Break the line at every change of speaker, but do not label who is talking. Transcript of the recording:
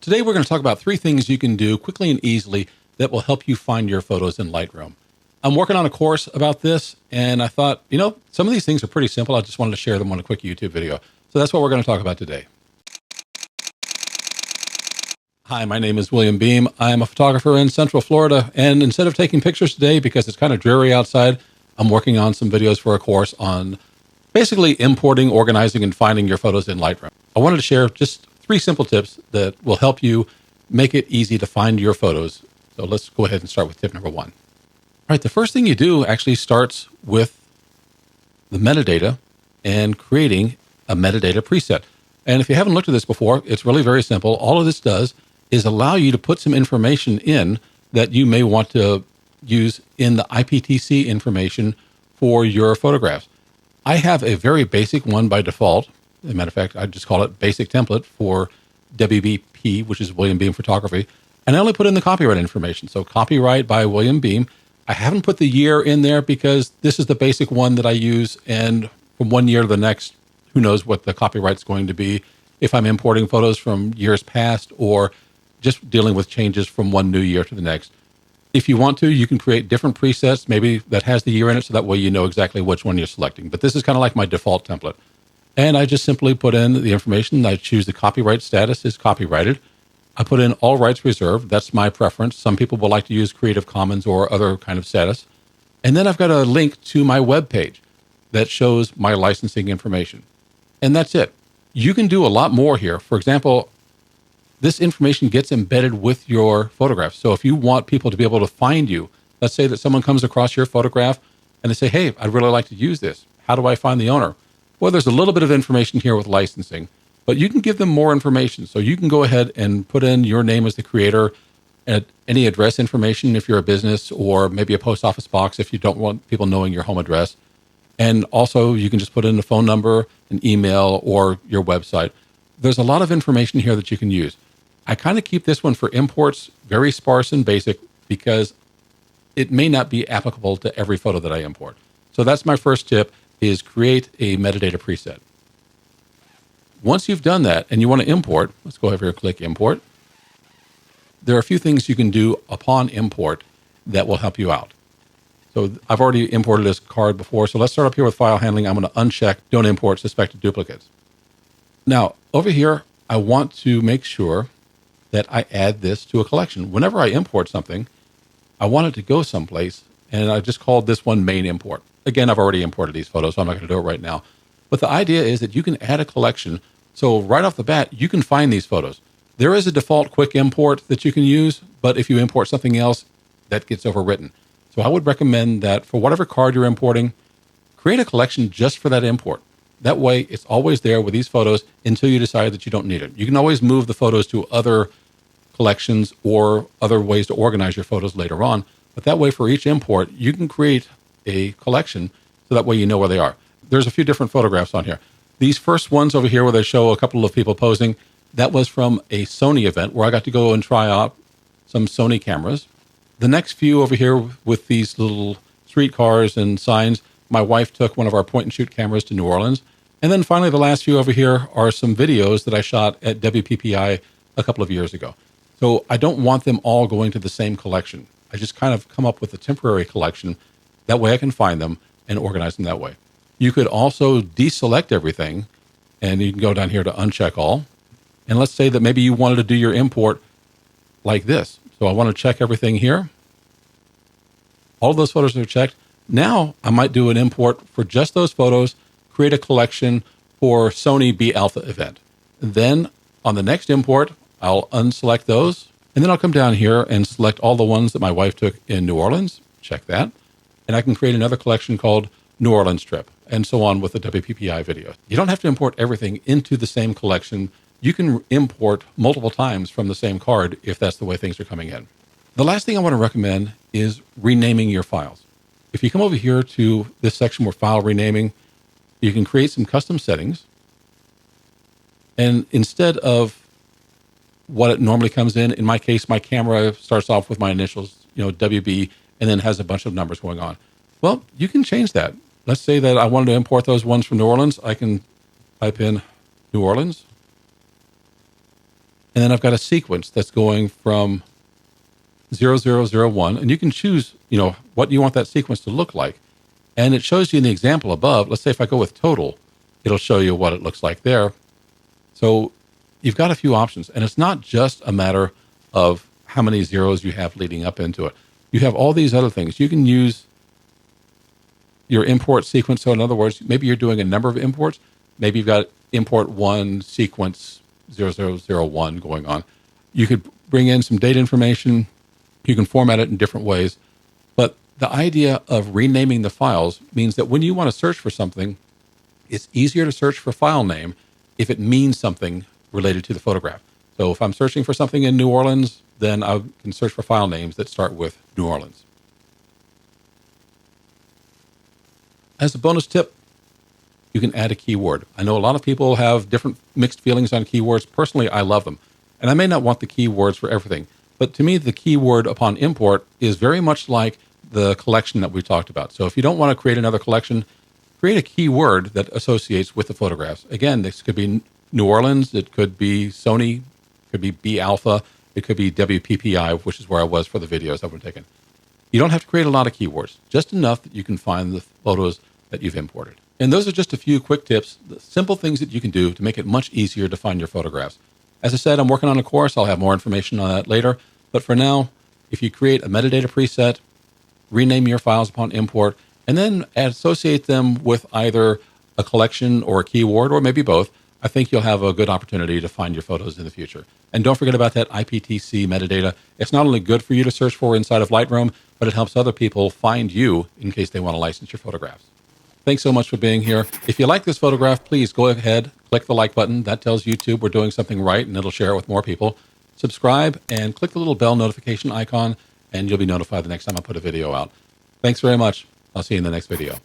Today we're going to talk about 3 things you can do quickly and easily that will help you find your photos in Lightroom. I'm working on a course about this, and I thought, some of these things are pretty simple. I just wanted to share them on a quick YouTube video. So that's what we're going to talk about today. Hi, my name is William Beem. I'm a photographer in Central Florida, and instead of taking pictures today because it's kind of dreary outside, I'm working on some videos for a course on basically importing, organizing, and finding your photos in Lightroom. I wanted to share just 3 simple tips that will help you make it easy to find your photos. So let's go ahead and start with tip number 1. All right, the first thing you do actually starts with the metadata and creating a metadata preset. And if you haven't looked at this before, it's really very simple. All of this does is allow you to put some information in that you may want to use in the IPTC information for your photographs. I have a very basic one by default. As a matter of fact, I just call it basic template for WBP, which is William Beem Photography. And I only put in the copyright information. So copyright by William Beem. I haven't put the year in there because this is the basic one that I use. And from one year to the next, who knows what the copyright's going to be if I'm importing photos from years past or just dealing with changes from one new year to the next. If you want to, you can create different presets, maybe that has the year in it, so that way you know exactly which one you're selecting. But this is kind of like my default template. And I just simply put in the information. I choose the copyright status is copyrighted. I put in all rights reserved. That's my preference. Some people will like to use Creative Commons or other kind of status. And then I've got a link to my web page that shows my licensing information. And that's it. You can do a lot more here. For example, this information gets embedded with your photographs. So if you want people to be able to find you, let's say that someone comes across your photograph and they say, hey, I'd really like to use this. How do I find the owner? Well, there's a little bit of information here with licensing, but you can give them more information. So you can go ahead and put in your name as the creator, and any address information if you're a business, or maybe a post office box if you don't want people knowing your home address. And also you can just put in a phone number, an email, or your website. There's a lot of information here that you can use. I kind of keep this one for imports very sparse and basic because it may not be applicable to every photo that I import. So that's my first tip, is create a metadata preset. Once you've done that and you want to import, let's go over here and click import. There are a few things you can do upon import that will help you out. So I've already imported this card before. So let's start up here with file handling. I'm going to uncheck don't import suspected duplicates. Now over here, I want to make sure that I add this to a collection. Whenever I import something, I want it to go someplace, and I just called this one main import. Again, I've already imported these photos, so I'm not going to do it right now. But the idea is that you can add a collection. So right off the bat, you can find these photos. There is a default quick import that you can use, but if you import something else, that gets overwritten. So I would recommend that for whatever card you're importing, create a collection just for that import. That way, it's always there with these photos until you decide that you don't need it. You can always move the photos to other collections or other ways to organize your photos later on. But that way, for each import, you can create a collection so that way you know where they are. There's a few different photographs on here. These first ones over here where they show a couple of people posing, that was from a Sony event where I got to go and try out some Sony cameras. The next few over here with these little street cars and signs, my wife took one of our point and shoot cameras to New Orleans. And then finally, the last few over here are some videos that I shot at WPPI a couple of years ago. So I don't want them all going to the same collection. I just kind of come up with a temporary collection. That way I can find them and organize them that way. You could also deselect everything, and you can go down here to uncheck all. And let's say that maybe you wanted to do your import like this. So I want to check everything here. All of those photos are checked. Now I might do an import for just those photos, create a collection for Sony B Alpha event. And then on the next import, I'll unselect those. And then I'll come down here and select all the ones that my wife took in New Orleans. Check that. And I can create another collection called New Orleans Trip, and so on with the WPPI video. You don't have to import everything into the same collection. You can import multiple times from the same card if that's the way things are coming in. The last thing I want to recommend is renaming your files. If you come over here to this section where file renaming, you can create some custom settings. And instead of what it normally comes in my case, my camera starts off with my initials, WB, and then has a bunch of numbers going on. Well, you can change that. Let's say that I wanted to import those ones from New Orleans. I can type in New Orleans. And then I've got a sequence that's going from 0001, and you can choose, what you want that sequence to look like. And it shows you in the example above. Let's say if I go with total, it'll show you what it looks like there. So you've got a few options, and it's not just a matter of how many zeros you have leading up into it. You have all these other things. You can use your import sequence. So in other words, maybe you're doing a number of imports. Maybe you've got import 1 sequence 0001 going on. You could bring in some data information. You can format it in different ways. But the idea of renaming the files means that when you want to search for something, it's easier to search for file name if it means something related to the photograph. So if I'm searching for something in New Orleans, then I can search for file names that start with New Orleans. As a bonus tip, you can add a keyword. I know a lot of people have different mixed feelings on keywords. Personally, I love them. And I may not want the keywords for everything. But to me, the keyword upon import is very much like the collection that we talked about. So if you don't want to create another collection, create a keyword that associates with the photographs. Again, this could be New Orleans. It could be Sony. It could be B Alpha. It could be WPPI, which is where I was for the videos that were taken. You don't have to create a lot of keywords, just enough that you can find the photos that you've imported. And those are just a few quick tips, the simple things that you can do to make it much easier to find your photographs. As I said, I'm working on a course. I'll have more information on that later. But for now, if you create a metadata preset, rename your files upon import, and then associate them with either a collection or a keyword, or maybe both, I think you'll have a good opportunity to find your photos in the future. And don't forget about that IPTC metadata. It's not only good for you to search for inside of Lightroom, but it helps other people find you in case they want to license your photographs. Thanks so much for being here. If you like this photograph, please go ahead, click the like button. That tells YouTube we're doing something right, and it'll share it with more people. Subscribe and click the little bell notification icon, and you'll be notified the next time I put a video out. Thanks very much. I'll see you in the next video.